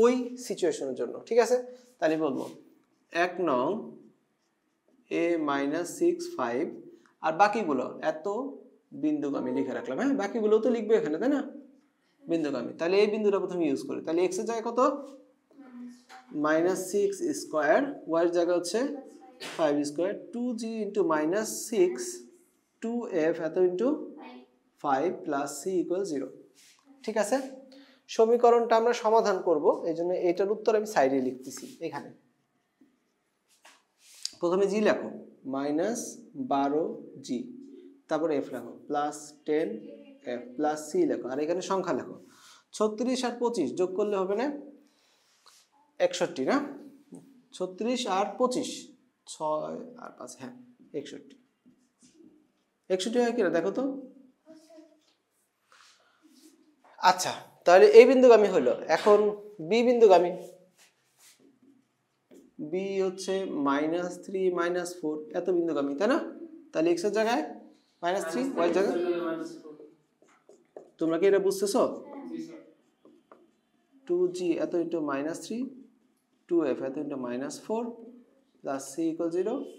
ওই সিচুয়েশনের জন্য, ঠিক আছে? তাহলে বলবো 1 নং a - 6 5 আর বাকিগুলো এত বিন্দুগামী লিখে রাখলাম। হ্যাঁ, বাকিগুলো তো লিখবে এখানে, তাই না? বিন্দুগামী। তাহলে এই বিন্দুটা প্রথমে ইউজ করি। তাহলে x এর জায়গায় কত? -6 স্কয়ার, y এর জায়গা হচ্ছে 5 স্কয়ার, 2g ইনটু -6 2f এত ইনটু 5 প্লাস c ইকুয়াল 0। ঠিক আছে? সমীকরণটা আমরা সমাধান করব, এইজন্য এটার উত্তর আমি সাইডে লিখতেছি এখানে। প্রথমে জি লেখো -12g, তারপর f লেখো +10f প্লাস c লেখো, আর এখানে সংখ্যা লেখো। 36 আর 25 যোগ করলে হবে না 61 না? 36 আর 25 6 আর 5, হ্যাঁ 61। 61 হয় কিনা দেখো তো। আচ্ছা, তাহলে এই বিন্দুগামী হলো। এখন বি বিন্দুগামী। বি হচ্ছে -3 -4 এত বিন্দুগামী, তাই না? তাহলে x এর জায়গায় -3, y এর জায়গায়, তোমরা কি এটা বুঝতেছো? 2g এত ইনটু -3 2f এত ইনটু -4 প্লাস c ইকুয়াল 0।